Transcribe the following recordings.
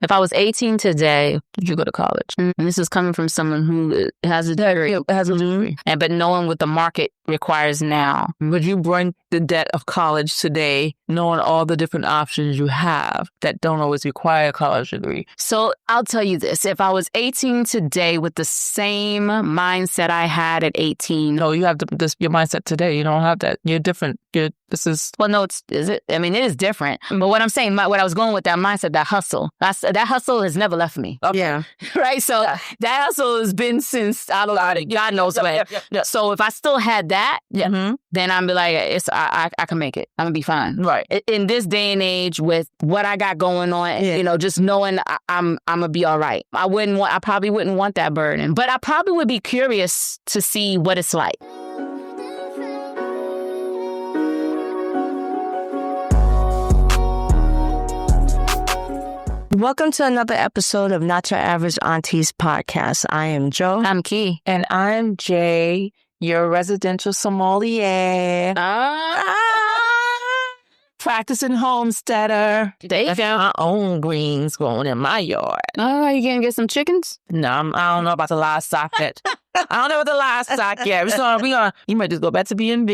If I was 18 today, Did you go to college? and this is coming from someone who has a degree, but knowing what the market requires now. Would you bring the debt of college today, knowing all the different options you have that don't always require a college degree? So I'll tell you this. If I was 18 today with the same mindset I had at 18. No, you have your mindset today. You don't have that. You're different. Well, no, is it? I mean, it is different. But what I'm saying, what I was going with that mindset, that hustle, that hustle has never left me. Yeah. Right? So that hustle has been since, I don't know, God knows when. So if I still had that, then I'd be like, I can make it. I'm going to be fine. Right. In this day and age with what I got going on, just knowing I'm going to be all right. I probably wouldn't want that burden, but I probably would be curious to see what it's like. Welcome to another episode of Not Your Average Aunties podcast. I am Jo. I'm Key. And I'm Jay, your residential sommelier. Practicing homesteader. They got my own greens growing in my yard. Oh, you gonna get some chickens? No, I don't know about the livestock yet. I don't know about the livestock yet. You might just go back to being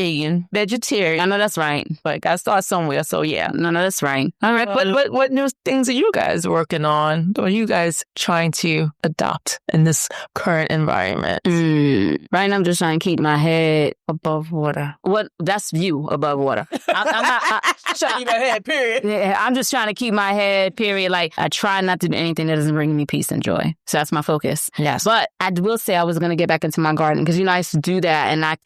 vegetarian. I know that's right. But gotta start somewhere, so yeah. No, that's right. All right, but what new things are you guys working on? What are you guys trying to adopt in this current environment? Right now, I'm just trying to keep my head above water. That's you above water. I'm not trying to keep my head, period. Yeah, I'm just trying to keep my head, period. Like, I try not to do anything that doesn't bring me peace and joy. So that's my focus. Yes. But I will say I was going to get back into my garden because, I used to do that and I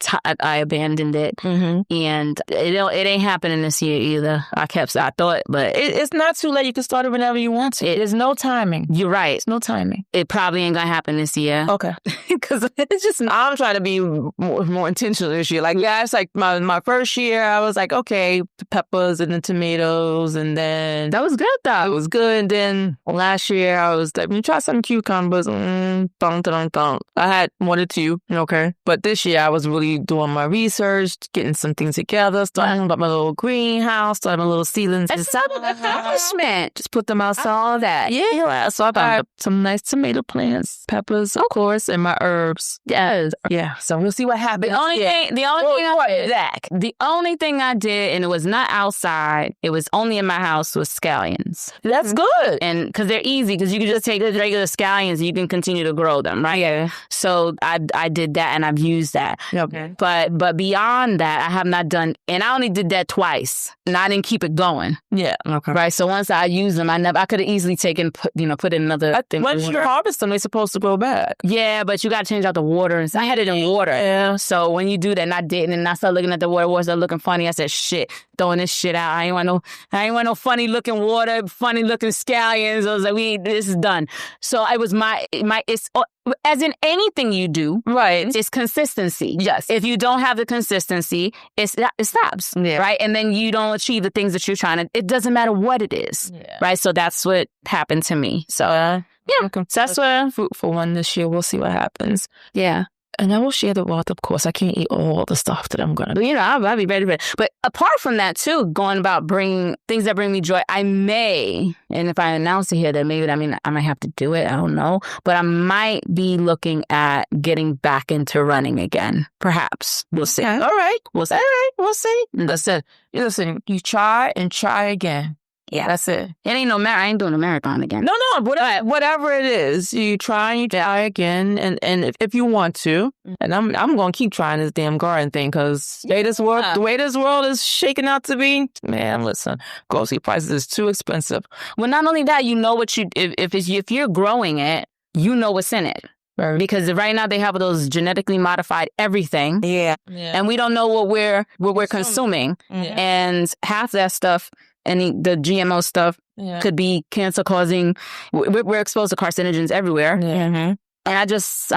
abandoned it. And it ain't happening this year either. I thought, but it's not too late. You can start it whenever you want to. There's no timing. You're right. There's no timing. It probably ain't going to happen this year. Okay. Because it's just, I'm trying to be more intentional this year. Like, it's like my first year, I was like, okay, the peppers and the tomatoes. And then that was good though. It was good. And then last year, I was like, try some cucumbers. I had 1 or 2. Okay. But this year, I was really doing my research, getting some things together, starting about my little greenhouse, starting my little seedlings. That's an accomplishment. Just put them outside. All that. Yeah. So I got some nice tomato plants, peppers, of course, and my herbs. Yes. Yeah. So we'll see what happens. The only thing I did, and it was not outside, it was only in my house, was scallions. That's good. And because they're easy, because you can just take the regular scallions and you can continue to grow them, right? Yeah. So I did that and I've used that. Okay. But beyond that, I have not done, and I only did that twice, and I didn't keep it going. Yeah. Okay. Right. So once I used them, I could have easily put in another thing. Once you harvest them, they're supposed to grow back. Yeah, but you got to change out the water. And I had it in water. Yeah. So when you do that, and I didn't, and I started looking at the water started looking funny. I said, shit, throwing this shit out. I ain't want no funny looking water, funny looking scallions. I was like, this is done. So it was it's as in anything you do, right? It's consistency. Yes. If you don't have the consistency, it stops. Yeah. Right. And then you don't achieve the things that you're trying to. It doesn't matter what it is. Yeah. Right. So that's what happened to me. So yeah. So that's what fruitful one this year. We'll see what happens. Yeah. And I will share the wealth, of course. I can't eat all the stuff that I'm going to do. I'll be ready for it. But apart from that, too, going about bringing things that bring me joy, I may, and if I announce it here, then maybe, I might have to do it. I don't know. But I might be looking at getting back into running again. Perhaps. We'll see. Okay. All right. We'll see. All right. We'll see. Listen, you try and try again. Yeah. That's it. It ain't I ain't doing a marathon again. No. Whatever it is, you try and you try again. And if you want to, and I'm going to keep trying this damn garden thing because the way this world is shaking out to be, man, listen, grocery prices is too expensive. Well, not only that, if you're growing it, you know what's in it. Right. Because right now they have those genetically modified everything. Yeah. And we don't know what we're consuming. Yeah. And half that stuff, and the GMO stuff could be cancer causing. We're exposed to carcinogens everywhere. Yeah. Mm-hmm. And I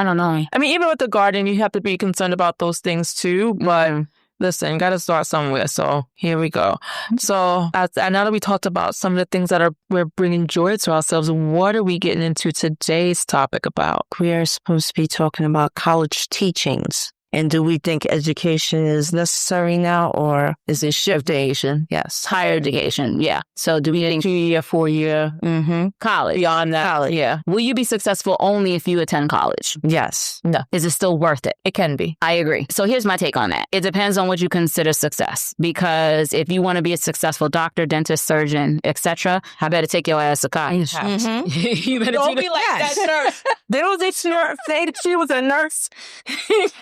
don't know. I mean, even with the garden, you have to be concerned about those things too. But listen, got to start somewhere. So here we go. So now that we talked about some of the things that we're bringing joy to ourselves, what are we getting into today's topic about? We are supposed to be talking about college teachings. And do we think education is necessary now, or Is it shift education? Yes. Higher education, yeah. So do we think 2-year, 4-year, college? beyond that. college? Yeah. Will you be successful only if you attend college? Yes. No, Is it still worth it? it can be. I agree. So here's my take on that. It depends on what you consider success. Because if you want to be a successful doctor, dentist, surgeon, etc., I better take your ass to college. You better Don't do be the- like that nurse. There was a nurse say that she was a nurse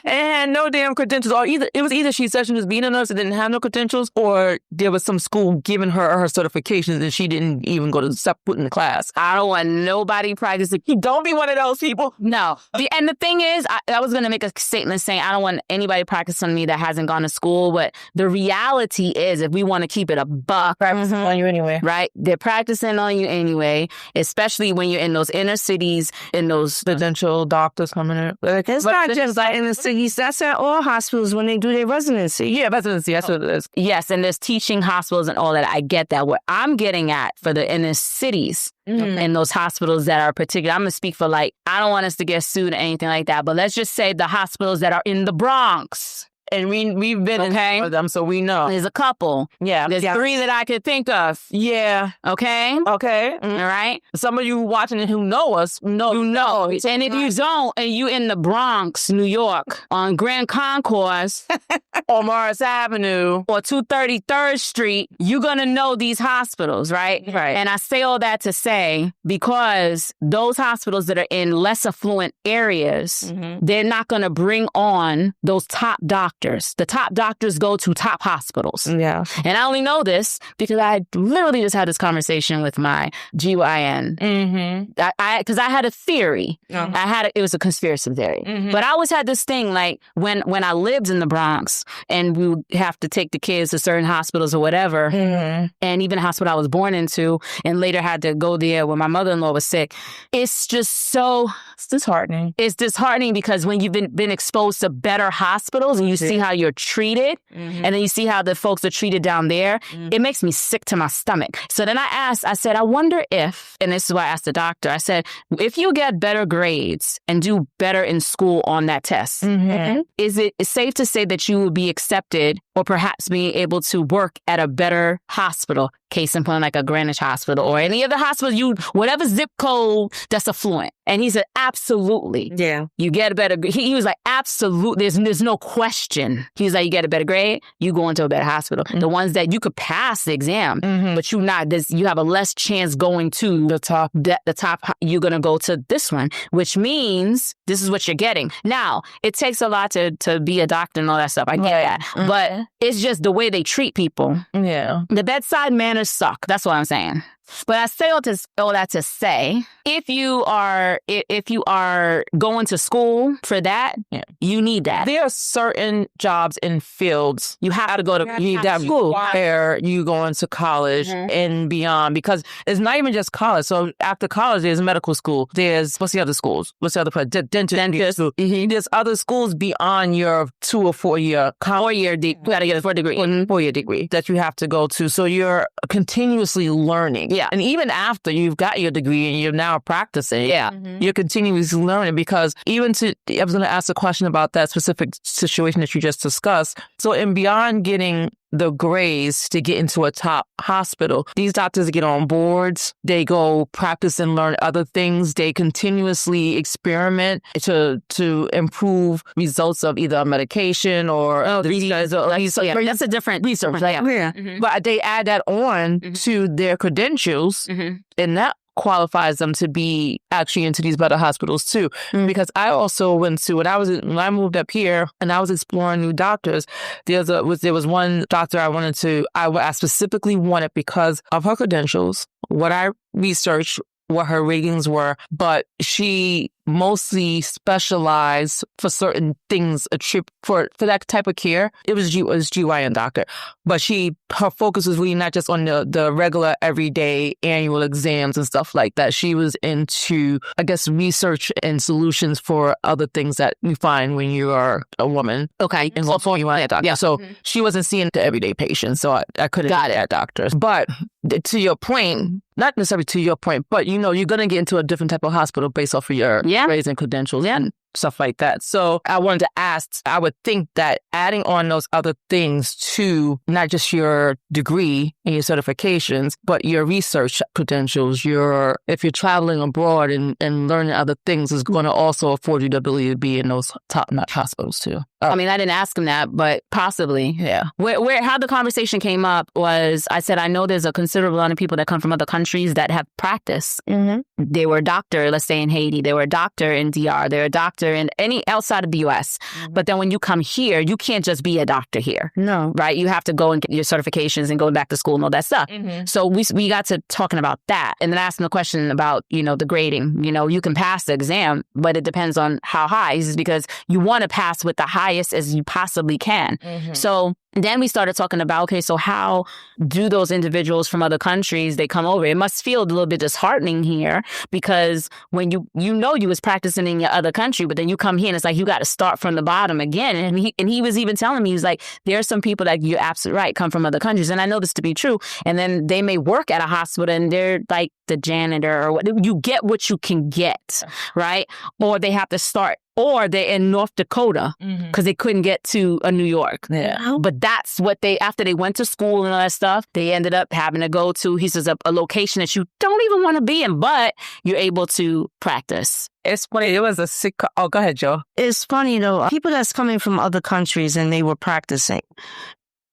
and no damn credentials. Or either she said she was being a nurse and didn't have no credentials, or there was some school giving her certifications and she didn't even go to step foot in the class. I don't want nobody practicing. Don't be one of those people. No. And the thing is, I was going to make a statement saying I don't want anybody practicing on me that hasn't gone to school. But the reality is, if we want to keep it a buck, Practicing on you anyway. right? They're practicing on you anyway, especially when you're in those inner cities, in those Residential doctors coming in. It's not just like in the cities. That's at all hospitals when they do their residency. Yeah, residency. That's what it is. Yes, and there's teaching hospitals and all that. I get that. What I'm getting at for the inner cities and those hospitals that are particular, I'm going to speak for I don't want us to get sued or anything like that, but let's just say the hospitals that are in the Bronx. And we've been in them, so we know. There's a couple. Yeah. There's 3 that I could think of. Yeah. Okay? Okay. All right? Some of you watching it who know us, you know. And if you don't, and you in the Bronx, New York, on Grand Concourse, on Morris Avenue, or 233rd Street, you're going to know these hospitals, right? Right. And I say all that to say, because those hospitals that are in less affluent areas, they're not going to bring on those top doctors. The top doctors go to top hospitals. Yeah. And I only know this because I literally just had this conversation with my GYN. Because I had a theory. It was a conspiracy theory. But I always had this thing, like when I lived in the Bronx and we would have to take the kids to certain hospitals or whatever, and even the hospital I was born into, and later had to go there when my mother-in-law was sick. It's just so... It's disheartening. It's disheartening because when you've been exposed to better hospitals and you see how you're treated, and then you see how the folks are treated down there, it makes me sick to my stomach. So then I said, I wonder if, and this is why I asked the doctor, I said, if you get better grades and do better in school on that test, is it safe to say that you will be accepted or perhaps being able to work at a better hospital? Case in point, like a Greenwich Hospital or any other hospital, whatever zip code that's affluent. And he said, absolutely. Yeah. You get a better grade. He was like, absolutely. There's no question. He's like, you get a better grade, you go into a better hospital. The ones that you could pass the exam, but you have a less chance going to the top. You're going to go to this one, which means this is what you're getting. Now, it takes a lot to be a doctor and all that stuff. I get that. But it's just the way they treat people. Yeah. The bedside manners suck. That's what I'm saying. But I say all that to say, if you are going to school for that, you need that. There are certain jobs and fields you have to go to. You need that school where you go into college and beyond, because it's not even just college. So after college, there's medical school. There's what's the other schools? What's the other place? Dentist school. There's other schools beyond your 2 or 4 year college. You got to get a 4 degree. 4-year degree that you have to go to. So you're continuously learning. Yeah. And even after you've got your degree and you're now practicing, you're continuously learning, because I was going to ask a question about that specific situation that you just discussed. So in beyond getting the grades to get into a top hospital, these doctors get on boards, they go practice and learn other things, they continuously experiment to improve results of either a medication or that's a different research. But they add that on to their credentials, and that qualifies them to be actually into these better hospitals too. Because I also went to, when I moved up here and I was exploring new doctors, there was one doctor I specifically wanted because of her credentials, what I researched, what her ratings were, but she mostly specialized for certain things, for that type of care. It was GYN doctor, but her focus was really not just on the regular everyday annual exams and stuff like that. She was into, I guess, research and solutions for other things that you find when you are a woman. Okay. And also you want a doctor. Yeah. So she wasn't seeing the everyday patients, so I couldn't get at doctors. But to your point, not necessarily to your point, but you're going to get into a different type of hospital based off of your grades and credentials. Yeah. stuff like that. So I wanted to ask, I would think that adding on those other things to not just your degree and your certifications, but your research credentials, if you're traveling abroad and learning other things is going to also afford you the ability to be in those top-notch hospitals too. I mean, I didn't ask him that, but possibly. Yeah. How the conversation came up was, I said, I know there's a considerable amount of people that come from other countries that have practice. Mm-hmm. They were a doctor, let's say in Haiti. They were a doctor in DR. They're a doctor in any outside of the U.S. Mm-hmm. But then when you come here, you can't just be a doctor here. No. Right? You have to go and get your certifications and go back to school and all that stuff. Mm-hmm. So we got to talking about that and then asking the question about, the grading. You can pass the exam, but it depends on how high. He says, because you want to pass with the highest as you possibly can. Mm-hmm. So then we started talking about, okay, so how do those individuals from other countries, they come over? It must feel a little bit disheartening here because when you was practicing in your other country, but then you come here and it's like you got to start from the bottom again. And he was even telling me, he was like, there are some people that you're absolutely right, come from other countries. And I know this to be true. And then they may work at a hospital and they're like the janitor or what. You get what you can get, right? Or they have to start. Or they're in North Dakota because they couldn't get to New York. Yeah. But that's what after they went to school and all that stuff, they ended up having to go to, he says, a location that you don't even want to be in, but you're able to practice. It's funny. It was a sick... Oh, go ahead, Joe. It's funny, though. People that's coming from other countries and they were practicing.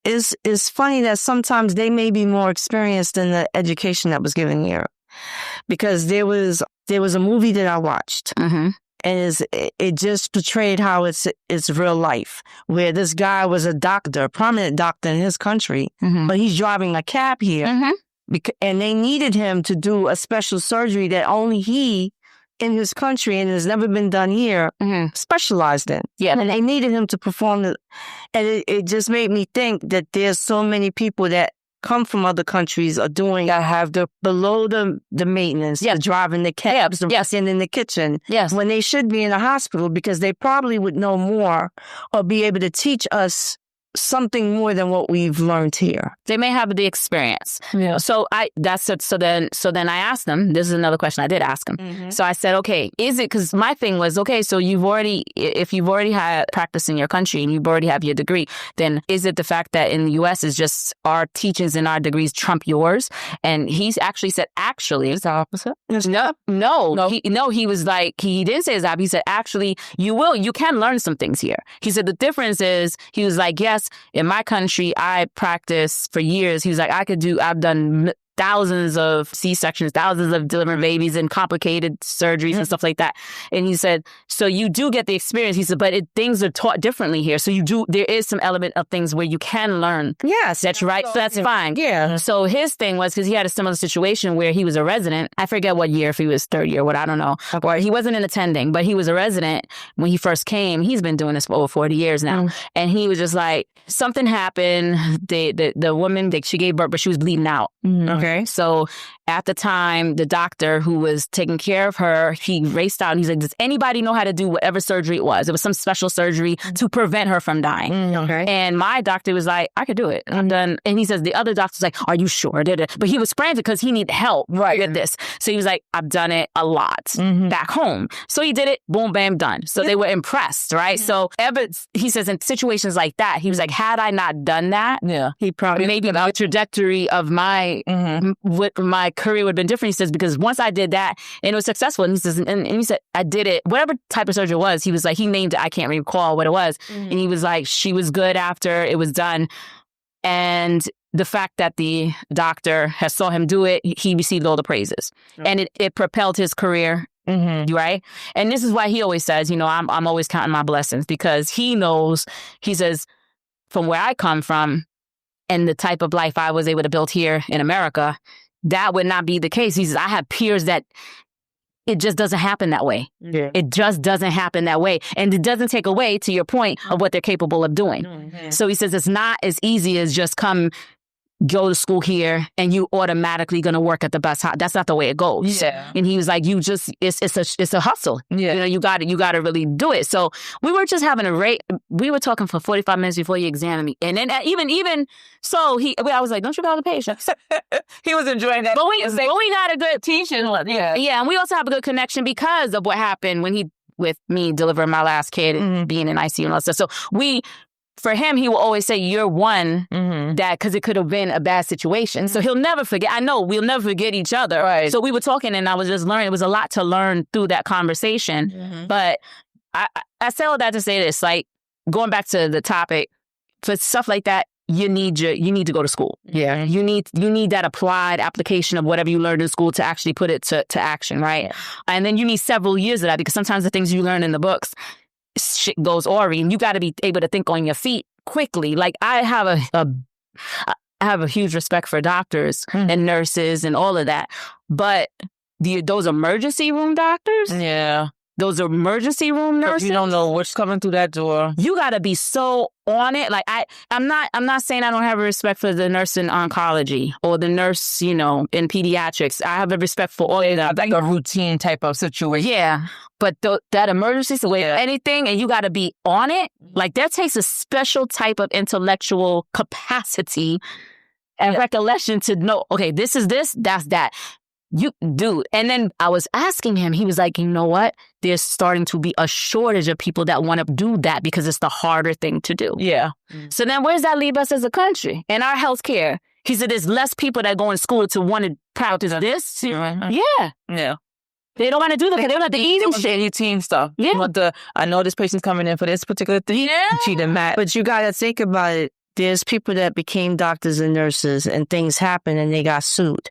It's funny that sometimes they may be more experienced in the education that was given here. Because there was a movie that I watched. Mm-hmm. And it just portrayed how it's real life, where this guy was a doctor, a prominent doctor in his country, but he's driving a cab here. And they needed him to do a special surgery that only he, in his country, and has never been done here, specialized in. Yeah. And they needed him to perform it. And it just made me think that there's so many people that come from other countries are doing, I have below the maintenance, driving the cabs, and in the kitchen, when they should be in a hospital because they probably would know more or be able to teach us something more than what we've learned here. They may have the experience. Yeah. So then I asked them, this is another question I did ask them. So I said, okay, is it, because my thing was, okay, so if you've already had practice in your country and you've already have your degree, then is it the fact that in the U.S. is just our teachings and our degrees trump yours? And he's actually said, It's the opposite? No. He was like, he didn't say his opposite. He said, actually, you can learn some things here. He said, the difference is, he was like, yes, in my country, I practiced for years. He was like, I've done thousands of C-sections, thousands of delivering babies and complicated surgeries and stuff like that. And he said, so you do get the experience. He said, but things are taught differently here. So there is some element of things where you can learn. Yes. That's right. So that's fine. Yeah. So his thing was, because he had a similar situation where he was a resident. I forget what year, if he was third year, I don't know. Or he wasn't in attending, but he was a resident when he first came. He's been doing this for over 40 years now. And he was just like, something happened. The woman, she gave birth, but she was bleeding out. Okay. So at the time, the doctor who was taking care of her, he raced out and he's like, does anybody know how to do whatever surgery it was? It was some special surgery to prevent her from dying. Okay. And my doctor was like, I could do it. I'm done. And he says, the other doctor's like, are you sure? But he was frantic because he needed help with this. So he was like, I've done it a lot back home. So he did it, boom, bam, done. So they were impressed, right? So he says in situations like that, he was like, had I not done that, he probably maybe the trajectory of my career would have been different. He says, because once I did that and it was successful, and he says, and he said, I did it, whatever type of surgery it was, he was like, he named it, I can't recall what it was. And he was like, she was good after it was done. And the fact that the doctor has saw him do it, he received all the praises. And it propelled his career. Right. And this is why he always says, I'm always counting my blessings, because he knows, he says, from where I come from and the type of life I was able to build here in America, that would not be the case. He says, I have peers that it just doesn't happen that way. Yeah. It just doesn't happen that way. And it doesn't take away, to your point, of what they're capable of doing. So he says, it's not as easy as just go to school here and you automatically going to work at the best house. That's not the way it goes. Yeah. And he was like, it's a hustle. Yeah. You got to really do it. So we were just having we were talking for 45 minutes before he examined me. And then even so, I was like, don't you got the patience? He was enjoying that. But we got a good teaching. Yeah. And we also have a good connection because of what happened when he with me delivering my last kid and being in ICU and all that stuff. So for him, he will always say, you're one that, because it could have been a bad situation. So he'll never forget. I know we'll never forget each other. Right. So we were talking and I was just learning. It was a lot to learn through that conversation. But I say all that to say this, like going back to the topic, for stuff like that, you need to go to school. Yeah. You need that applied application of whatever you learned in school to actually put it to action, right? Yeah. And then you need several years of that, because sometimes the things you learn in the books, shit goes awry, and you got to be able to think on your feet quickly. Like I have a huge respect for doctors and nurses and all of that, but those emergency room doctors, those emergency room nurses, you don't know what's coming through that door. You got to be so on it. Like I'm not saying I don't have a respect for the nurse in oncology or the nurse, in pediatrics. I have a respect for all of them. Like a routine type of situation. Yeah. But that emergency situation, anything, and you got to be on it. Like that takes a special type of intellectual capacity and recollection to know, okay, this is this, that's that. Dude. And then I was asking him, he was like, you know what? There's starting to be a shortage of people that want to do that because it's the harder thing to do. Yeah. So then where does that leave us as a country? In our healthcare, he said there's less people that go in school to want to practice this. Yeah. Yeah. They don't want to do that because they don't have the easy shit. Routine stuff. Yeah. I know this patient's coming in for this particular thing. Yeah. But you got to think about it. There's people that became doctors and nurses and things happened and they got sued.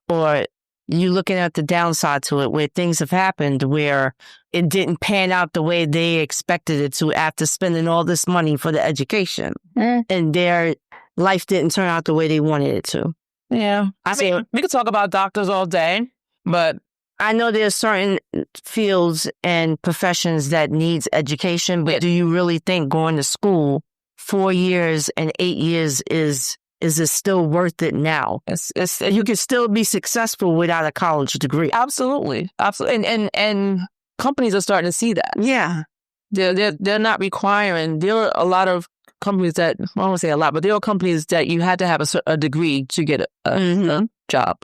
Or you looking at the downside to it, where things have happened where it didn't pan out the way they expected it to after spending all this money for the education. And their life didn't turn out the way they wanted it to. Yeah. I mean, we could talk about doctors all day, but I know there's certain fields and professions that needs education, but do you really think going to school 4 years and 8 years is it still worth it now? It's you can still be successful without a college degree. Absolutely. And companies are starting to see that. Yeah. They're not requiring. There are a lot of companies that, I don't want to say a lot, but there are companies that you had to have a degree to get a job.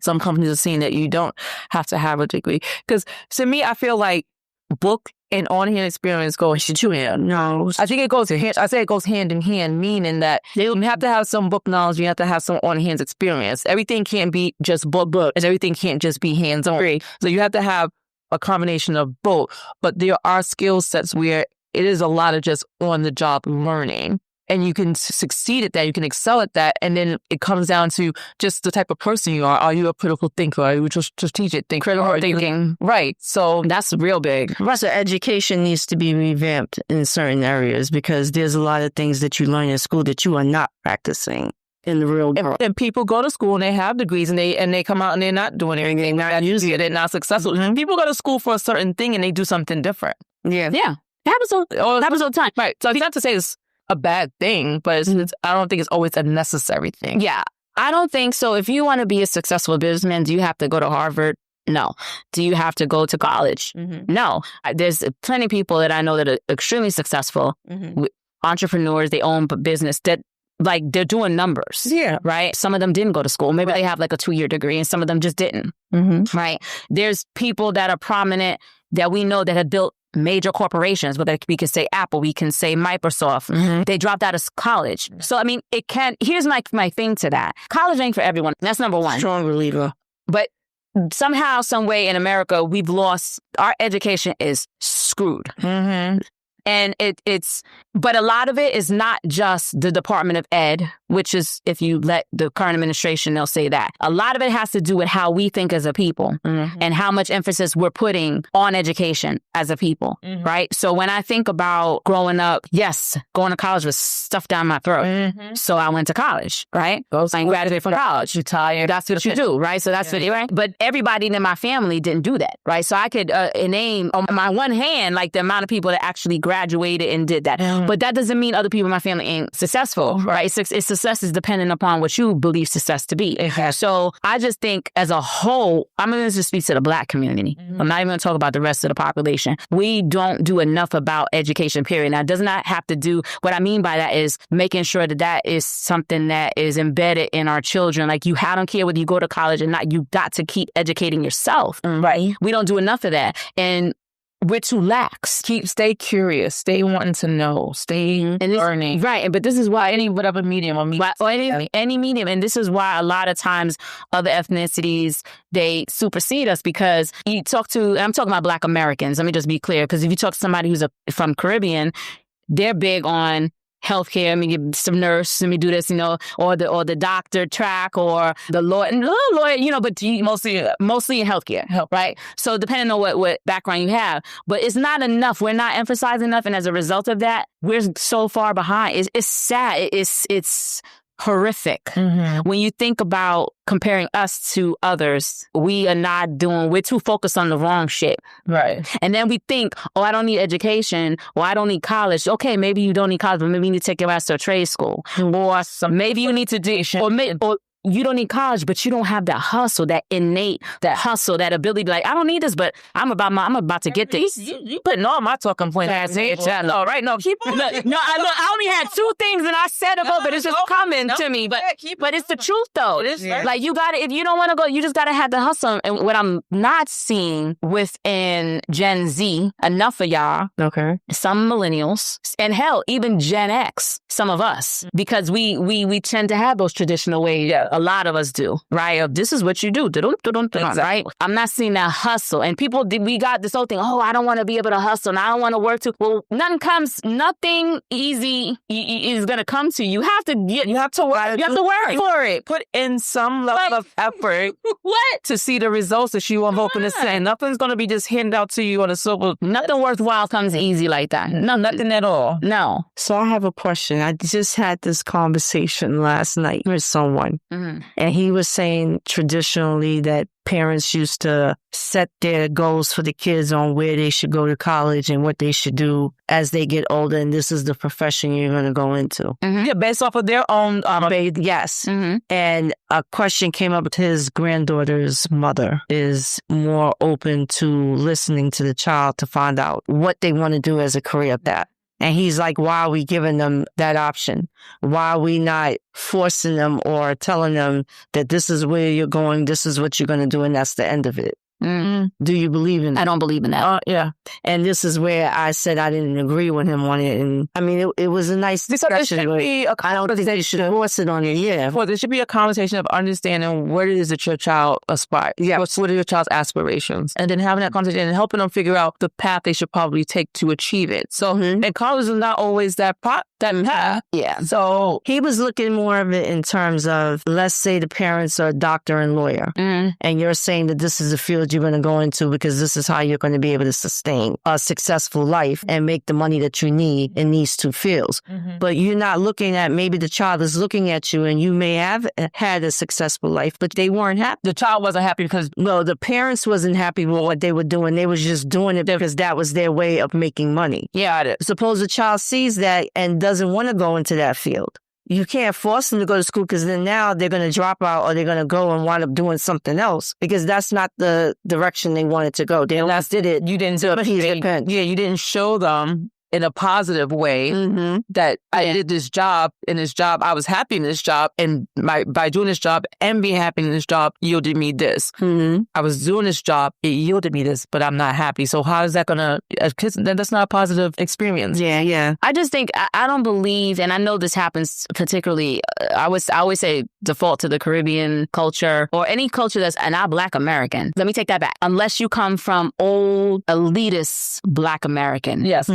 Some companies are seeing that you don't have to have a degree. Because to me, I feel like book and on-hand experience go hand. No. I think it goes hand in hand, meaning that you have to have some book knowledge, you have to have some on-hand experience. Everything can't be just book, and everything can't just be hands-on. So you have to have a combination of both. But there are skill sets where it is a lot of just on-the-job learning. And you can succeed at that, you can excel at that, and then it comes down to just the type of person you are. Are you a critical thinker? Are you a strategic thinker? Critical thinking. Right. So that's real big. So education needs to be revamped in certain areas because there's a lot of things that you learn in school that you are not practicing in the real world. And people go to school and they have degrees and they come out and they're not doing anything. They're not using it. They're not successful. And people go to school for a certain thing and they do something different. Yeah. Yeah. It happens all the time. Right. So not to say it's a bad thing, but I don't think it's always a necessary thing. Yeah, I don't think so. If you want to be a successful businessman, do you have to go to Harvard? No. Do you have to go to college? No. There's plenty of people that I know that are extremely successful, entrepreneurs, they own business that like they're doing numbers. Yeah. Right. Some of them didn't go to school. Maybe they have like a 2-year degree and some of them just didn't. Right. There's people that are prominent that we know that have built major corporations, whether we can say Apple, we can say Microsoft, they dropped out of college. So, I mean, here's my thing to that. College ain't for everyone. That's number one. Strong believer. But somehow, some way in America, we've lost, our education is screwed. And but a lot of it is not just the Department of Ed, which is, if you let the current administration, they'll say that. A lot of it has to do with how we think as a people and how much emphasis we're putting on education as a people, right? So when I think about growing up, yes, going to college was stuffed down my throat. So I went to college, right? I graduated from college. Retired. That's what you do, right? So that's what, right? But everybody in my family didn't do that, right? So I could name on my one hand, like the amount of people that actually graduated and did that. But that doesn't mean other people in my family ain't successful, right? It's success is dependent upon what you believe success to be. So I just think as a whole, I'm going to just speak to the Black community. I'm not even going to talk about the rest of the population. We don't do enough about education, period. Now, it does not have to do, what I mean by that is making sure that is something that is embedded in our children. Like I don't care whether you go to college or not, you got to keep educating yourself. Right. We don't do enough of that. And we're too lax. Stay curious, stay wanting to know, stay learning. Right. But this is why Whatever medium or any medium. And this is why a lot of times other ethnicities, they supersede us, because I'm talking about Black Americans. Let me just be clear. Because if you talk to somebody who's from Caribbean, they're big on healthcare. Let me get some nurse. Let me do this, or the doctor track, or the lawyer, but mostly in healthcare, right? So depending on what background you have, but it's not enough. We're not emphasizing enough, and as a result of that, we're so far behind. It's sad. It's horrific. When you think about comparing us to others, we're too focused on the wrong shit. Right. And then we think, I don't need education, or I don't need college. Okay, maybe you don't need college, but maybe you need to take your ass to a trade school. Or maybe you need to do, or you don't need college, but you don't have that hustle, that ability to be like, I don't need this, but I'm about to get this. You putting all my talking points. All right, no, keep on. I only had two things and I said about, but it's just coming to me. But it's the truth though. Like you got to, if you don't want to go, you just got to have the hustle. And what I'm not seeing within Gen Z, enough of y'all, some millennials, and hell, even Gen X, some of us, because we tend to have those traditional ways. Yeah. A lot of us do, right? This is what you do, right? I'm not seeing that hustle. And we got this whole thing, I don't want to be able to hustle and I don't want to work too. Well, nothing easy is going to come to you. You have to work for it. Put in some level of effort to see the results that you are hoping to see. Nothing's going to be just handed out to you on a silver. Nothing worthwhile comes easy like that. No, nothing at all. No. So I have a question. I just had this conversation last night with someone. And he was saying traditionally that parents used to set their goals for the kids on where they should go to college and what they should do as they get older. And this is the profession you're going to go into. Yeah, based off of their own. Yes. And a question came up with his granddaughter's mother is more open to listening to the child to find out what they want to do as a career path. And he's like, why are we giving them that option? Why are we not forcing them or telling them that this is where you're going, this is what you're going to do, and that's the end of it? Do you believe in that? I don't believe in that. Yeah. And this is where I said I didn't agree with him on it. And I mean, it was a nice discussion. I don't think you should force it on you. Yeah. Well, there should be a conversation of understanding what it is that your child aspires. Yeah. What are your child's aspirations? And then having that conversation and helping them figure out the path they should probably take to achieve it. So, and college is not always that path. Yeah. So he was looking more of it in terms of, let's say the parents are a doctor and lawyer, and you're saying that this is a field you're going to go into because this is how you're going to be able to sustain a successful life and make the money that you need in these two fields. But you're not looking at, maybe the child is looking at you and you may have had a successful life, but they weren't happy. The child wasn't happy because, no, the parents wasn't happy with what they were doing. They was just doing it because that was their way of making money. Yeah. Suppose the child sees that and doesn't want to go into that field. You can't force them to go to school because then now they're going to drop out or they're going to go and wind up doing something else because that's not the direction they wanted to go. They last did it. You didn't do it. Yeah, you didn't show them in a positive way that I did this job. In this job, I was happy in this job. And by doing this job and being happy in this job yielded me this. I was doing this job, it yielded me this, but I'm not happy. So how is that going to, that's not a positive experience. Yeah. I just think, I don't believe, and I know this happens particularly, I always say default to the Caribbean culture or any culture that's not Black American. Let me take that back. Unless you come from old elitist Black American. Yes.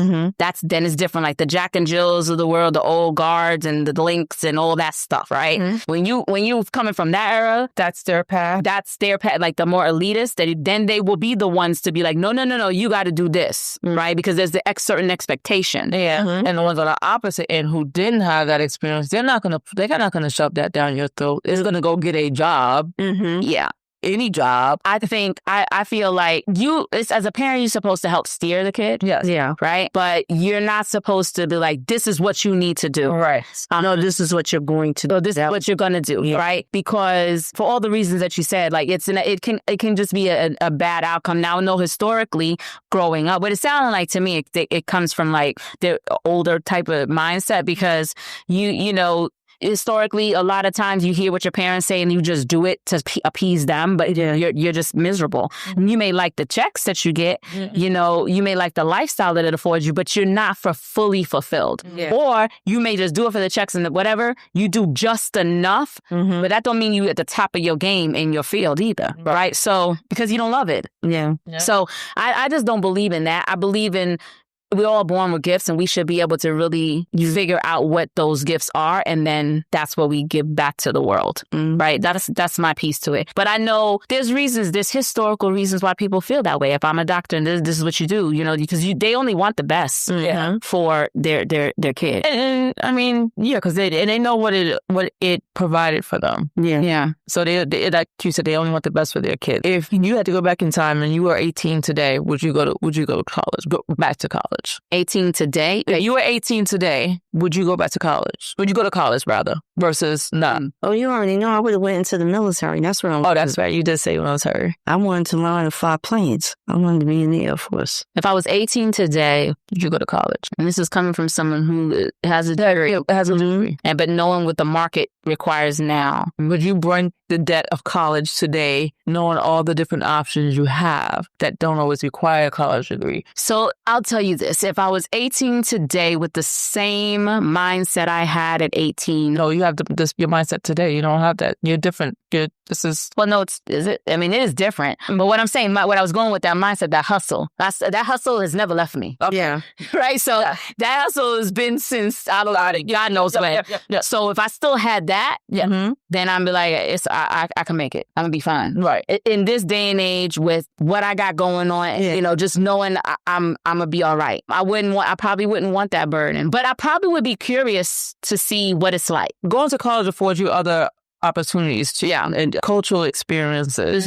Then it's different, like the Jack and Jills of the world, the old guards and the links and all that stuff, right? When you coming from that era, that's their path. Like the more elitist, then they will be the ones to be like, no, you got to do this, right? Because there's the certain expectation. Yeah, and the ones on the opposite end who didn't have that experience, they're not gonna shove that down your throat. It's gonna go get a job. Yeah. Any job. I think, I feel like as a parent, you're supposed to help steer the kid. Yes. Yeah. Right? But you're not supposed to be like, this is what you need to do. Right. No, this is what you're going to do. This is what you're going to do. Yeah. Right? Because for all the reasons that you said, like it can just be a bad outcome. Now, I know historically growing up, what it sounded like to me, it comes from like the older type of mindset because you know, historically, a lot of times you hear what your parents say and you just do it to appease them, but you're just miserable. Mm-hmm. You may like the checks that you get, you know, you may like the lifestyle that it affords you, but you're not fully fulfilled. Yeah. Or you may just do it for the checks and whatever, you do just enough, but that don't mean you at the top of your game in your field either, right? So, because you don't love it. Yeah. So I just don't believe in that. I believe in we're all born with gifts and we should be able to really figure out what those gifts are. And then that's what we give back to the world. Right. That's my piece to it. But I know there's historical reasons why people feel that way. If I'm a doctor and this is what you do, you know, because they only want the best for their kid. And I mean, because they know what it provided for them. Yeah. Yeah. So they like you said, they only want the best for their kid. If you had to go back in time and you were 18 today, would you go to college? Go back to college? 18 today? If you were 18 today, would you go back to college? Would you go to college, rather, versus not? Oh, you already know I would have went into the military. That's what I'm. Oh, that's right. You did say military. I wanted to learn to fly planes. I wanted to be in the Air Force. If I was 18 today, would you go to college? And this is coming from someone who has a degree. But knowing what the market requires now. Would you bring the debt of college today, knowing all the different options you have that don't always require a college degree? So I'll tell you this. If I was 18 today with the same mindset I had at 18. No, you have your mindset today. You don't have that. You're different. Well, no, is it? I mean, it is different. But what I'm saying, what I was going with that mindset, that hustle, that hustle has never left me. Yeah. Right? So that hustle has been since, I don't know, God knows when. So if I still had that, then I'd be like, I can make it. I'm going to be fine. Right. In this day and age with what I got going on, you know, just knowing I'm going to be all right. I probably wouldn't want that burden, but I probably would be curious to see what it's like. Going to college affords you other opportunities to, and cultural experiences,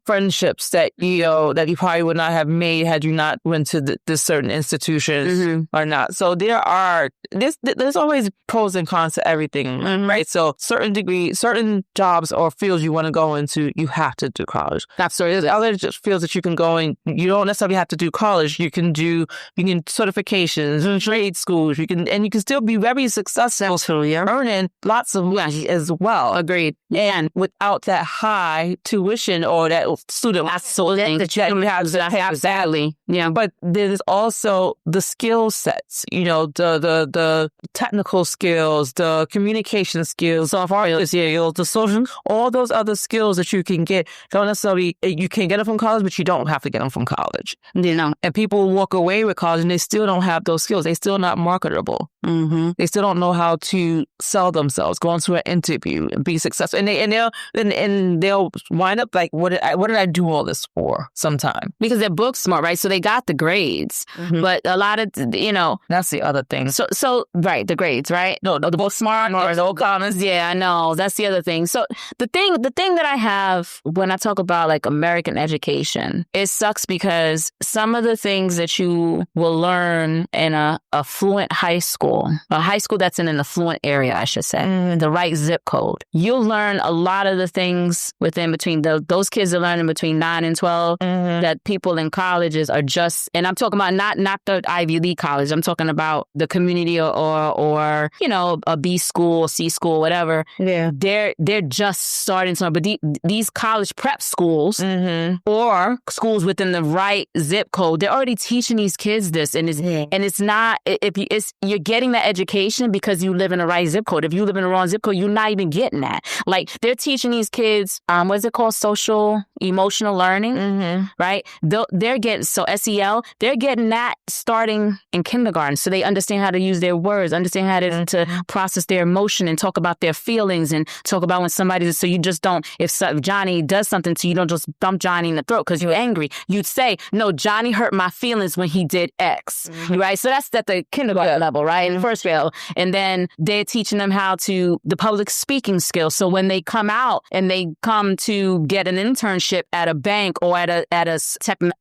friendships that you probably would not have made had you not went to this certain institutions or not. So there's always pros and cons to everything, right? So certain jobs or fields you want to go into, you have to do college. Absolutely. Other fields that you can go in, you don't necessarily have to do college. You can do certifications and trade schools. You can still be very successful, earning lots of money as well. Agreed. And without that high tuition or that student that you have sadly. Yeah. But there's also the skill sets, the technical skills, the communication skills, the social, all those other skills that you can get. Don't necessarily, you can get them from college, but you don't have to get them from college. And people walk away with college and they still don't have those skills. They're still not marketable. They still don't know how to sell themselves, go into an interview and be successful. And they'll wind up like, what did I do all this for sometime? Because they're book smart, right? So they got the grades, but a lot of, that's the other thing. So right, the grades, right? No, the book smart or no comments. Yeah, I know. That's the other thing. So the thing that I have when I talk about like American education, it sucks because some of the things that you will learn in a affluent high school, a high school that's in an affluent area, I should say, the right zip code, you'll learn a lot of the things within between those kids are learning between 9 and 12 that people in colleges are just, and I'm talking about not the Ivy League college. I'm talking about the community or a B school, C school, whatever. Yeah, they're just starting to. But these college prep schools or schools within the right zip code, they're already teaching these kids this, and it's not you're getting that education because you live in the right zip code. If you live in the wrong zip code, you're not even getting that. Like they're teaching these kids, what's it called? Social emotional learning, right? They're getting, so SEL, they're getting that starting in kindergarten. So they understand how to use their words, understand how to process their emotion and talk about their feelings and talk about when somebody, so you just don't, if Johnny does something to you, don't just dump Johnny in the throat because you're angry. You'd say, no, Johnny hurt my feelings when he did X, right? So that's at the kindergarten level, right? In first grade. And then they're teaching them how to, the public speaking skills, skills. So when they come out and they come to get an internship at a bank or at a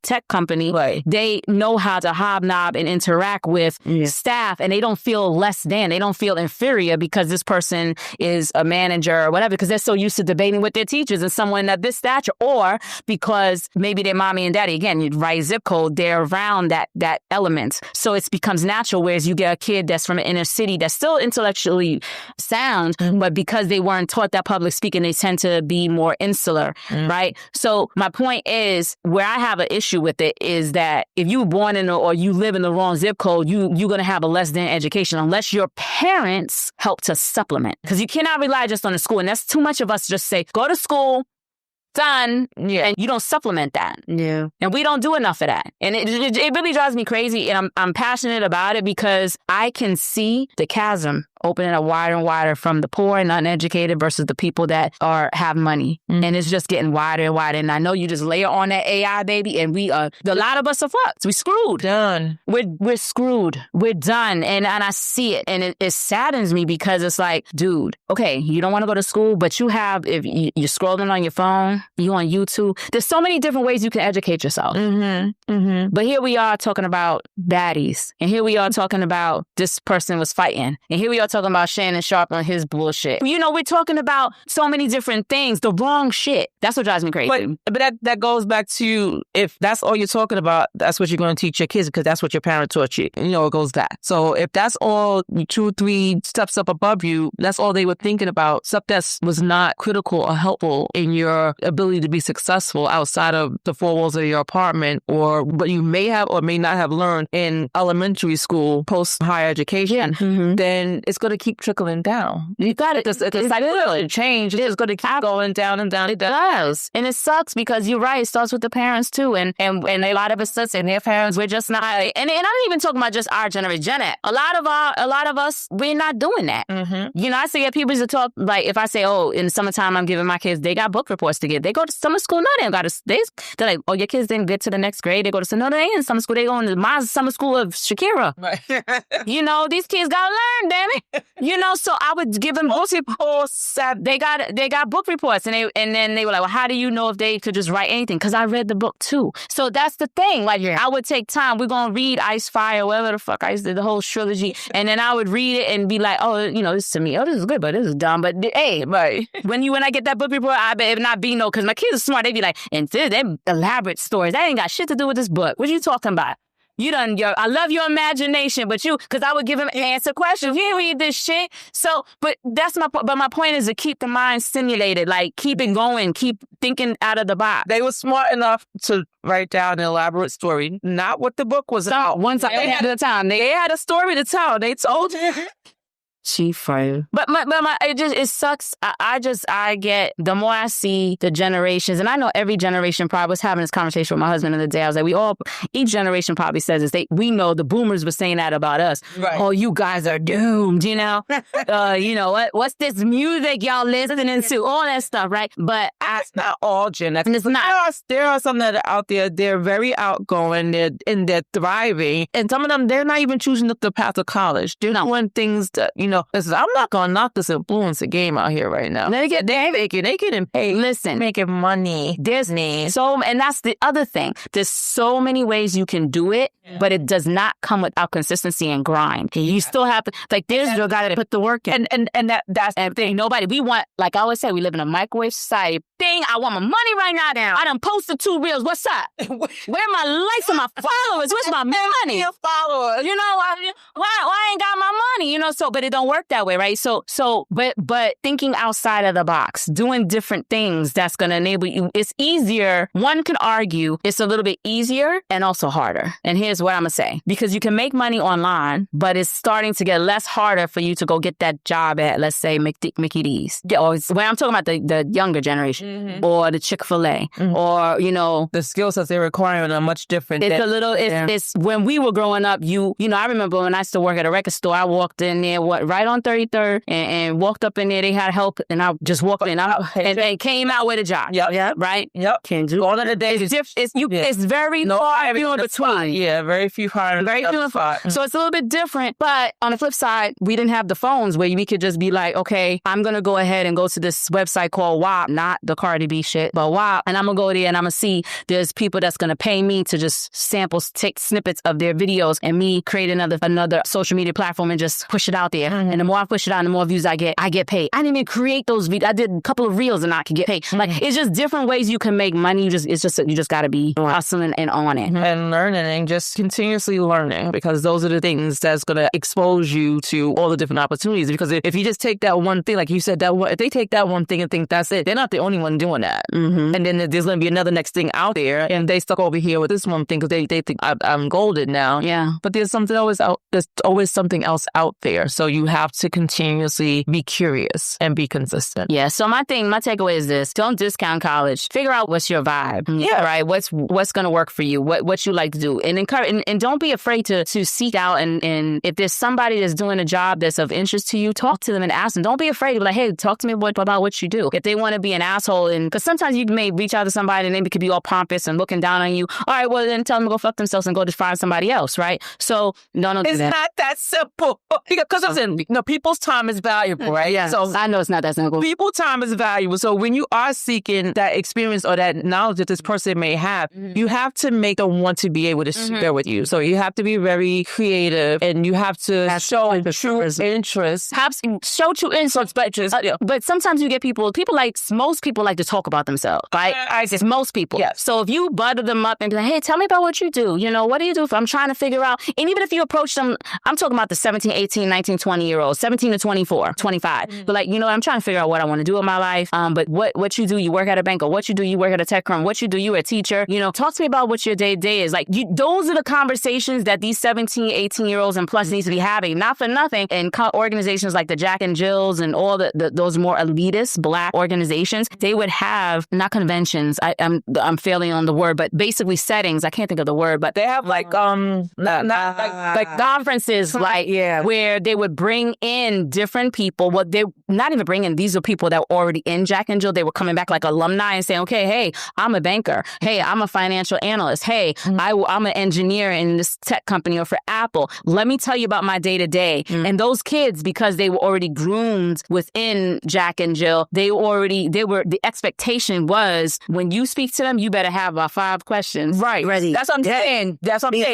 tech company, Right. they know how to hobnob and interact with staff, and they don't feel less than. They don't feel inferior because this person is a manager or whatever, because they're so used to debating with their teachers and someone at this stature, or because maybe their mommy and daddy, again, you write zip code, they're around that element. So it becomes natural, whereas you get a kid that's from an inner city that's still intellectually sound, but because they weren't taught that public speaking, they tend to be more insular, right? So my point is, where I have an issue with it is that if you were born in or you live in the wrong zip code, you're going to have a less than education unless your parents help to supplement. Because you cannot rely just on the school. And that's too much of us to just say, go to school, done, and you don't supplement that. Yeah. And we don't do enough of that. And it really drives me crazy. And I'm passionate about it because I can see the chasm opening up wider and wider from the poor and uneducated versus the people that have money. And it's just getting wider and wider. And I know you just layer on that AI, baby, and a lot of us are fucked. We screwed. Done. We're screwed. We're done. And I see it. And it saddens me because it's like, dude, okay, you don't want to go to school, but if you're scrolling on your phone, you on YouTube, there's so many different ways you can educate yourself. But here we are talking about baddies. And here we are talking about this person was fighting. And here we are talking about Shannon Sharp and his bullshit. You know, we're talking about so many different things, the wrong shit. That's what drives me crazy. But that goes back to, if that's all you're talking about, that's what you're going to teach your kids because that's what your parents taught you. You know, it goes that. So if that's all 2 or 3 steps up above you, that's all they were thinking about, stuff that was not critical or helpful in your ability to be successful outside of the 4 walls of your apartment, or what you may have or may not have learned in elementary school, post higher education, then it's going to keep trickling down. You got it. It's like literally change. It's going to keep going down and down. It does. And it sucks because you're right. It starts with the parents too. And a lot of us and their parents, we're just not. And I'm not even talking about just our generation. Gen X. A lot of us, we're not doing that. You know, I see people to talk, like if I say, oh, in the summertime, I'm giving my kids, they got book reports to give. They go to summer school. No, they don't got to. They're like, oh, your kids didn't get to the next grade. They go to, no, they ain't in summer school. They go into my summer school of Shakira. Right. You know, these kids got to learn, damn it. You know, so I would give them they got book reports, and then they were like, well, how do you know if they could just write anything? Because I read the book too. So that's the thing. Like, I would take time. We're gonna read Ice Fire, whatever the fuck I did, the whole trilogy, and then I would read it and be like, oh, you know, this to me, oh, this is good, but this is dumb. But hey, right. when I get that book report, I bet it not be no, because my kids are smart. They be like, and they elaborate stories that ain't got shit to do with this book. What you talking about? You done I love your imagination, but because I would give him answer questions. You didn't read this shit. So, but my point is to keep the mind stimulated, like keep it going, keep thinking out of the box. They were smart enough to write down an elaborate story, not what the book was about. One time they had a time. They had a story to tell. They told you. Chief fire. But it sucks. I get, the more I see the generations, and I know every generation probably was having this conversation with my husband the other day. I was like, each generation probably says this. We know the boomers were saying that about us. Right. Oh, you guys are doomed, you know? You know, what's this music y'all listening to? All that stuff, right? But it's not all Gen X. And it's not. There are some that are out there. They're very outgoing. They're thriving. And some of them, they're not even choosing the path of college. They're doing things that, you know, I'm not going to knock this influencer game out here right now. They getting paid. Listen. Making money. Disney. So, and that's the other thing. There's so many ways you can do it, but it does not come without consistency and grind. You still have to, like, there's your guy that put the work in. And that's everything. We want, like I always say, we live in a microwave society. I want my money right now. I done posted 2 reels. What's up? Where my likes and my followers? Where's my money? Your followers. You know, why I ain't got my money? You know, but it don't work that way, right? But thinking outside of the box, doing different things that's going to enable you. It's easier. One could argue it's a little bit easier and also harder. And here's what I'm going to say. Because you can make money online, but it's starting to get less harder for you to go get that job at, let's say, Mickey D's. Or when I'm talking about the younger generation, or the Chick-fil-A, or, you know. The skill sets they're requiring are much different. It's when we were growing up, you know, I remember when I used to work at a record store, I walked in there, right on 33rd and walked up in there. They had help, and I just walked in and came out with a job. Yep. Right? Yep. Can't do all of the days. It's very far few in between. Yeah, very few hard. Very few in between. So it's a little bit different. But on the flip side, we didn't have the phones where we could just be like, okay, I'm going to go ahead and go to this website called WAP, not the Cardi B shit, but WAP. And I'm going to go there and I'm going to see there's people that's going to pay me to just take snippets of their videos and me create another social media platform and just push it out there. And the more I push it out, the more views I get paid. I didn't even create those videos. I did a couple of reels and I could get paid. Like, it's just different ways you can make money. You just got to be hustling and on it. And learning and just continuously learning, because those are the things that's going to expose you to all the different opportunities. Because if you just take that one thing, like you said, if they take that one thing and think that's it, they're not the only one doing that. And then there's going to be another next thing out there, and they stuck over here with this one thing because they think I'm golden now. Yeah. But there's always something else out there. So you have to continuously be curious and be consistent. Yeah. So my takeaway is this: don't discount college. Figure out what's your vibe. Yeah. Right. What's going to work for you? What you like to do, and encourage, and don't be afraid to seek out. And if there's somebody that's doing a job that's of interest to you, talk to them and ask them. Don't be afraid to be like, hey, talk to me about what you do. If they want to be an asshole, and because sometimes you may reach out to somebody and they could be all pompous and looking down on you. All right, well then tell them to go fuck themselves and go just find somebody else, right? So don't do that. It's not that simple. Because I'm saying, people's time is valuable, right? Yeah. So I know it's not that simple. People's time is valuable. So when you are seeking that experience or that knowledge that this person may have, you have to make them want to be able to share with you. So you have to be very creative, and you have to show true interest. Show true interest, but sometimes you get most people like to talk about themselves, right? It's most people. Yes. So if you butter them up and be like, hey, tell me about what you do. What do you do? I'm trying to figure out. And even if you approach them, I'm talking about the 17, 18, 19, 20-year-olds, 17 to 24, 25. But I'm trying to figure out what I want to do in my life. But what you do, you work at a bank, or what you do, you work at a tech firm. What you do, you're a teacher. Talk to me about what your day-to-day is. Those are the conversations that these 17, 18-year-olds and plus needs to be having. Not for nothing. And organizations like the Jack and Jills and all those more elitist Black organizations, they would have, not conventions, I'm failing on the word, but basically settings. I can't think of the word, but they have like conferences, where they would bring in different people. Well, they not even bring in, these are people that were already in Jack and Jill. They were coming back like alumni and saying, okay, hey, I'm a banker. Hey, I'm a financial analyst. Hey, I'm an engineer in this tech company or for Apple. Let me tell you about my day to day. And those kids, because they were already groomed within Jack and Jill, the expectation was when you speak to them, you better have about 5 questions. Right. Ready. That's what I'm saying.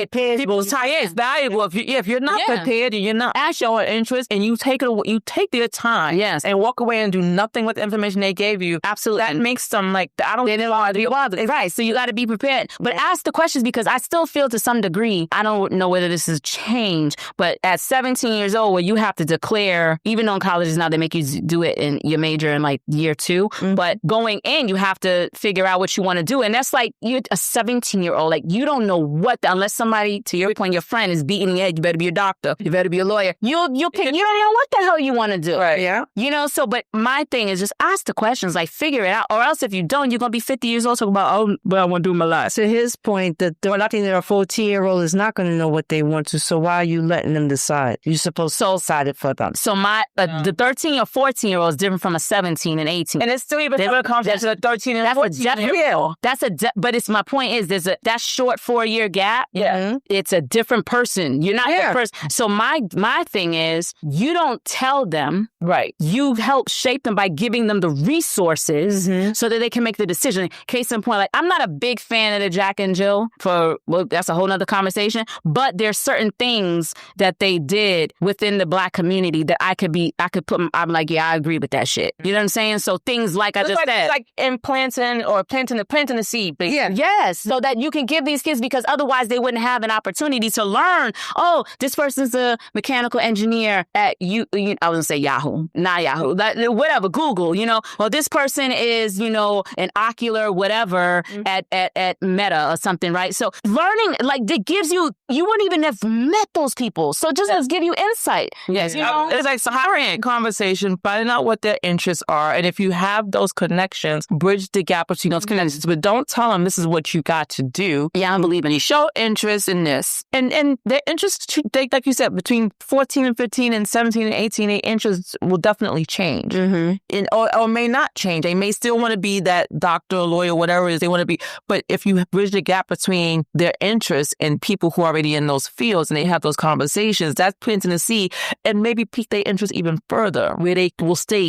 People's time is valuable. If you're not prepared and you're not showing interest and you take their time and walk away and do nothing with the information they gave you, absolutely, that makes them they didn't want to be bothered. Right. So you got to be prepared. But ask the questions, because I still feel to some degree, I don't know whether this has changed, but at 17 years old, where you have to declare, even though in colleges now they make you do it in your major in year 2, but going in, you have to figure out what you want to do. And that's you're a 17-year-old. You don't know unless somebody, to your point, your friend is beating your head, you better be a doctor, you better be a lawyer. You'll pick, you don't know what the hell you want to do. Right. Yeah. But my thing is just ask the questions, figure it out. Or else if you don't, you're going to be 50 years old talking about, what I want to do in my life. To his point, that a 14-year-old is not going to know what they want to. So why are you letting them decide? You're supposed to decide it for them. So the 13 or 14-year-old is different from a 17 and 18. And it's still even when it comes to the 13 and 14-year-old. But it's my point is that short 4-year gap. Yeah. It's a different person. You're not the person. So my thing is, you don't tell them. Right. You help shape them by giving them the resources so that they can make the decision. Case in point, I'm not a big fan of the Jack and Jill that's a whole nother conversation. But there's certain things that they did within the Black community that I could put, I'm like, yeah, I agree with that shit. You know what I'm saying? So things I just said. Planting the seed. Basically. Yeah. Yes. So that you can give these kids, because otherwise they wouldn't have an opportunity to learn, oh, this person's a mechanical engineer at I wouldn't say Yahoo, not Yahoo, whatever, Google, well, this person is, an ocular whatever at Meta or something, right? So learning, it gives you you wouldn't even have met those people. So just let's give you insight. Yes, you know? It's like having a conversation, finding out what their interests are, and if you have those connections, bridge the gap between those connections. But don't tell them this is what you got to do. Yeah, I believe in it. Show interest in this, and their interests, like you said, between 14 and 15 and 17 and 18, their interests will definitely change, or may not change. They may still want to be that doctor, lawyer, whatever it is they want to be. But if you bridge the gap between their interests and people who are already in those fields, and they have those conversations, that's planting the seed, and maybe pique their interest even further, where they will stay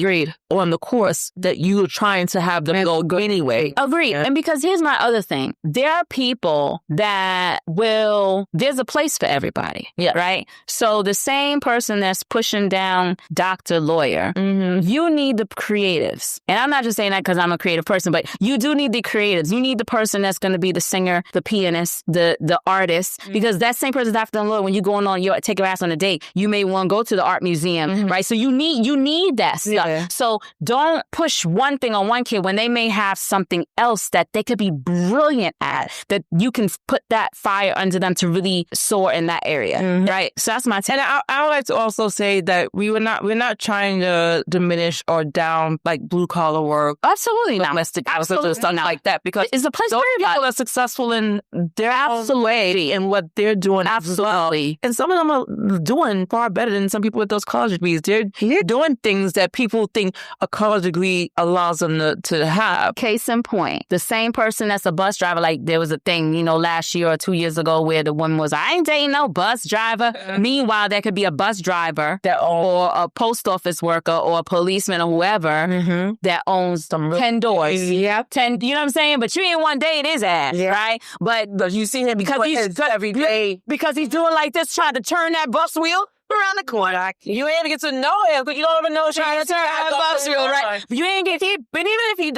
on the course that you're trying to have them go anyway. Agreed. Yeah. And because here's my other thing. There are people that there's a place for everybody. Yeah. Right? So the same person that's pushing down doctor, lawyer, you need the creatives. And I'm not just saying that because I'm a creative person, but you do need the creatives. You need the person that's going to be the singer, the pianist, the artist, because that same person's after the lawyer. When you're going on, take your ass on a date, you may want to go to the art museum, right? So you need that stuff. Yeah. So don't push one thing on one kid when they may have something else that they could be brilliant at, that you can put that fire under them to really soar in that area, right? So that's my take. And I would like to also say that we're not trying to diminish or down like blue collar work. Absolutely not. Domestic stuff like that, because it's a place those for people are successful in their absolutely in what they're doing. Absolutely. And some of them are doing far better than some people with those college degrees. They're doing things that people think a college degree allows them to have. Case in point, the same person that's a bus driver, like there was a thing, last year or 2 years ago where the woman was, I ain't dating no bus driver. Meanwhile, there could be a bus driver or a post office worker or a policeman or whoever that owns 10 doors. Yep. 10, you know what I'm saying? But you ain't one date his ass, right? But you see him because he's every day. Because he's doing like this, trying to turn that bus wheel around the corner. You ain't even get to know him because you don't even know trying to turn that bus wheel, right? You ain't get hit, but even if he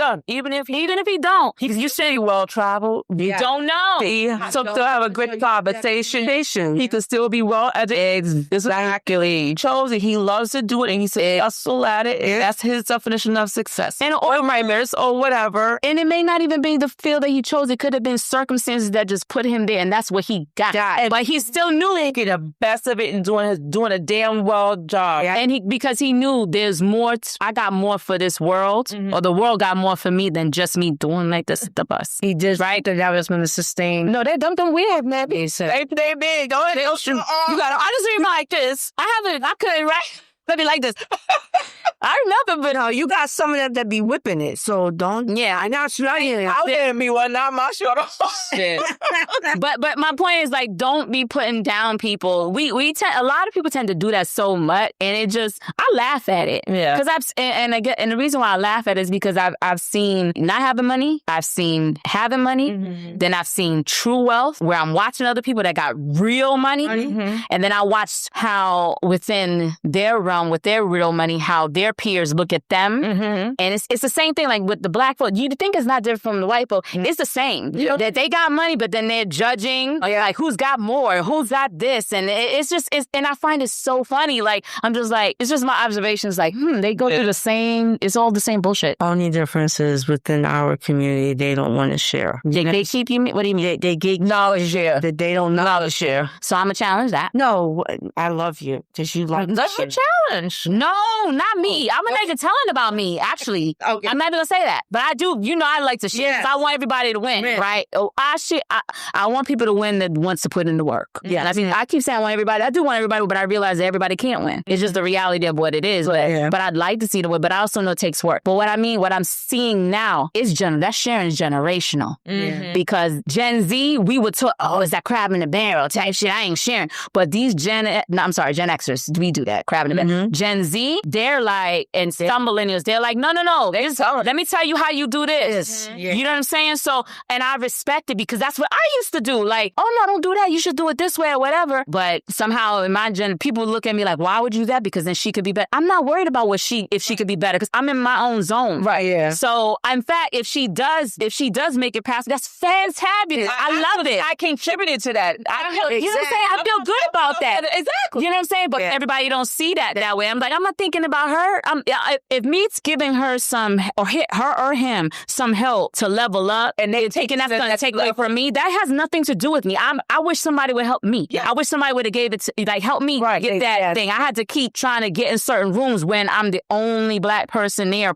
don't, you say he well traveled. You don't know. So to have a good conversation, he could still be well educated. Exactly. Chose it. He loves to do it, and he said, "Hustle at it." That's his definition of success. And or writers or whatever. And it may not even be the field that he chose. It could have been circumstances that just put him there, and that's what he got. But he still knew he get the best of it and doing a damn well job. Yeah. And because he knew there's more, I got more for this world, or the world got more for me than just me doing like this at the bus. He just that was going to sustain. No, they dumped them weird, man. They big. Go ahead. You got to honestly like this. I couldn't, right? Let me like this. I remember, but you got some of them that be whipping it, so don't. Yeah, I know. I'll get me one, not my short. But my point is, like, don't be putting down people. A lot of people tend to do that so much, and it just, I laugh at it. Yeah. Because and the reason why I laugh at it is because I've seen not having money, I've seen having money, then I've seen true wealth, where I'm watching other people that got real money, and then I watched how within their realm, with their real money, how their peers look at them. And it's the same thing like with the black folk. You think it's not different from the white folk. It's the same. Yep. That they got money, but then they're judging like who's got more, who's got this. And it's and I find it so funny. Like, I'm just like, it's just my observations like, they go through the same, it's all the same bullshit. Only difference is within our community, they don't want to share. They keep you, what do you mean? They get knowledge share. That they don't knowledge share. So I'm going to challenge that. No, I love you. Because you like that's your challenge. No, not me. I'm going to make a telling about me, actually. Okay. I'm not going to say that. But I do, I like to share. I want everybody to win, right? I want people to win that wants to put in the work. Yeah. I keep saying I want everybody. I do want everybody, but I realize that everybody can't win. It's just the reality of what it is. But I'd like to see the win, but I also know it takes work. But what I'm seeing now is that sharing is generational. Because Gen Z, we would talk, is that crab in the barrel type shit? I ain't sharing. But these Gen Xers, we do that, crab in the barrel. Gen Z, they're like, and some millennials, they're like, no. Let me tell you how you do this. You know what I'm saying? So, and I respect it because that's what I used to do. Like, oh no, don't do that. You should do it this way or whatever. But somehow in my gen, people look at me like, why would you do that? Because then she could be better. I'm not worried about if she could be better because I'm in my own zone. Right, yeah. So, in fact, if she does make it past, that's fantabulous. I love it. I contributed to that. You know what I'm saying? I feel good about that. Exactly. You know what I'm saying? But everybody don't see that that way. I'm like, I'm not thinking about her. If me's giving her some, or her or him, some help to level up, and they're taking that's going to take away from me, that has nothing to do with me. I wish somebody would help me. Yeah. I wish somebody would have gave it to, like, help me get that thing. I had to keep trying to get in certain rooms when I'm the only Black person there,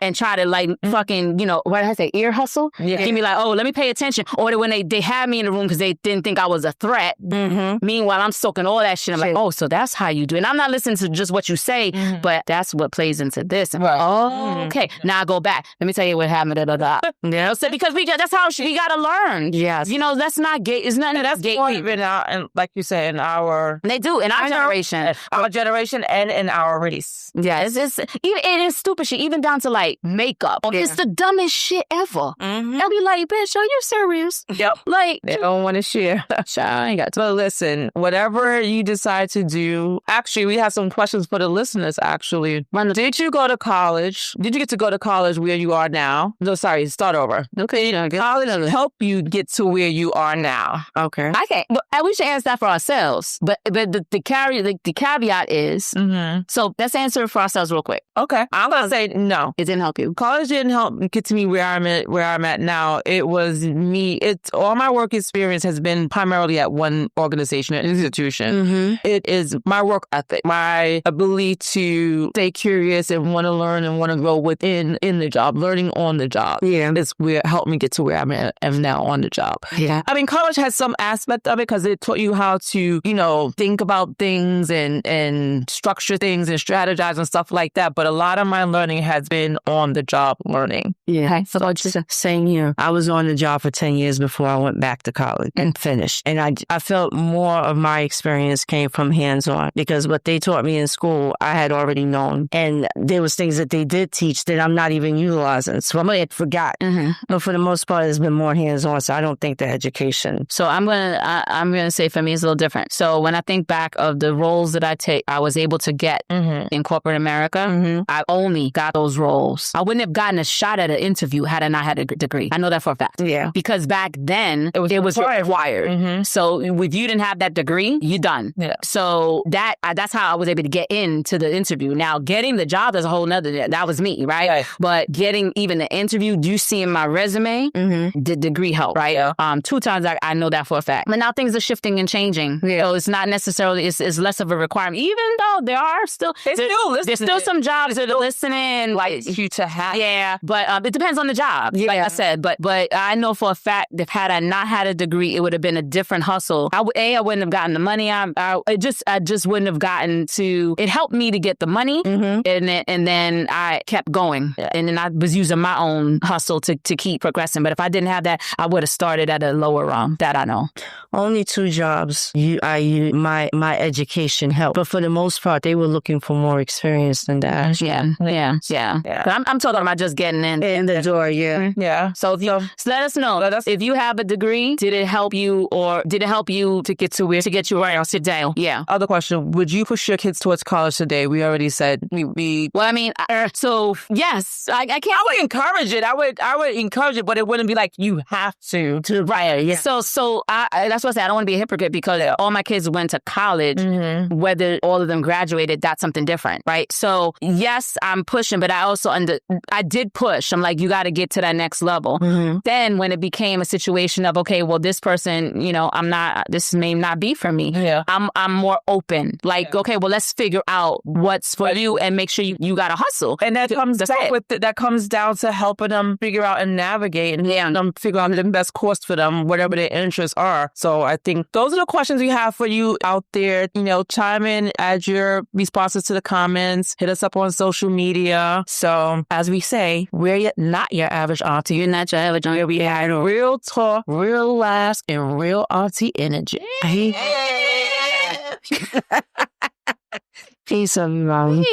and try to, like, fucking, what did I say, ear hustle? Yeah. Give me like, oh, let me pay attention. Or when they had me in the room because they didn't think I was a threat. Mm-hmm. Meanwhile, I'm soaking all that shit. I'm like, oh, so that's how you do it. And I'm not listening to just what you say, but that's what plays into this. Right. Oh, okay. Now I go back. Let me tell you what happened. Yeah. So because that's how we got to learn. Yes. That's not gay. It's nothing that's gay. Even and like you said, in our... They do. In our generation. Our generation and in our race. Yeah. It is stupid shit. Even down to, like, makeup. Yeah. It's the dumbest shit ever. Mm-hmm. They'll be like, bitch, are you serious? Yep. Like... They don't want to share. I ain't got to. But listen, whatever you decide to do... Actually, we have some questions for the listeners, actually. Did you go to college? Did you get to go to college where you are now? No, sorry, start over. Okay. College help you get to where you are now. Okay. I can't. But we should answer that for ourselves. But the caveat is, so let's answer it for ourselves real quick. Okay. I'm going to say no. It didn't help you. College didn't help get to me where I'm at now. It was me. All my work experience has been primarily at one organization, an institution. Mm-hmm. It is my work ethic, my ability to stay curious and want to learn and want to grow within the job, learning on the job. Yeah. It's where it helped me get to where I'm now on the job. Yeah. I mean, college has some aspect of it because it taught you how to, think about things and structure things and strategize and stuff like that. But a lot of my learning has been on the job learning. Yeah. Okay. So just saying here, I was on the job for 10 years before I went back to college and finished. And I felt more of my experience came from hands-on because what they taught me in school, I had already known. And there was things that they did teach that I'm not even utilizing. So I had forgot. Mm-hmm. But for the most part, it's been more hands-on. So I don't think the education. So I'm gonna say for me, it's a little different. So when I think back of the roles that I was able to get in corporate America, I only got those roles. I wouldn't have gotten a shot at an interview had I not had a degree. I know that for a fact. Yeah. Because back then, it was required. Mm-hmm. So if you didn't have that degree, you're done. Yeah. So that's how I was able to get into the interview. Now, getting the job is a whole nother, that was me, right? Yeah. But getting even the interview, you see in my resume, the degree helped, right? Yeah. 2 times I know that for a fact. But now things are shifting and changing. Yeah. So it's not necessarily, it's less of a requirement, even though there are still, there's still some jobs that are listening, like you to have. Yeah. But it depends on the job, like I said. But I know for a fact that had I not had a degree, it would have been a different hustle. I wouldn't have gotten the money. I just wouldn't have gotten to, it helped me to get the money. And then I kept going. Yeah. And then I was using my own hustle to keep progressing. But if I didn't have that, I would have started at a lower rung. That I know. Only 2 jobs my education helped. But for the most part, they were looking for more experience than that. Yeah. But I'm talking about just getting in the door, yeah. Yeah. So let us know. If you have a degree, did it help you to get to where to get you right on sit down? Yeah. Other question, would you push your kids towards college today? We already said we well, I mean, so yes, I can't. I would encourage it. I would encourage it, but it wouldn't be like you have to. Right. Yeah. So that's what I say. I don't want to be a hypocrite because all my kids went to college. Mm-hmm. Whether all of them graduated, that's something different, right? So yes, I'm pushing, but I also I did push. I'm like, you got to get to that next level. Mm-hmm. Then when it became a situation of, okay, well, this person, this may not be for me. Yeah. I'm more open. Like, okay, well, let's figure out what's for you and make sure you got to hustle. And that comes down to helping them figure out and navigate and them figure out the best course for them, whatever their interests are. So I think those are the questions we have for you out there. Chime in, add your responses to the comments, hit us up on social media. So as we say, we're not your average auntie. You're not your average auntie. We had real talk, real laughs, and real auntie energy. Peace, everyone.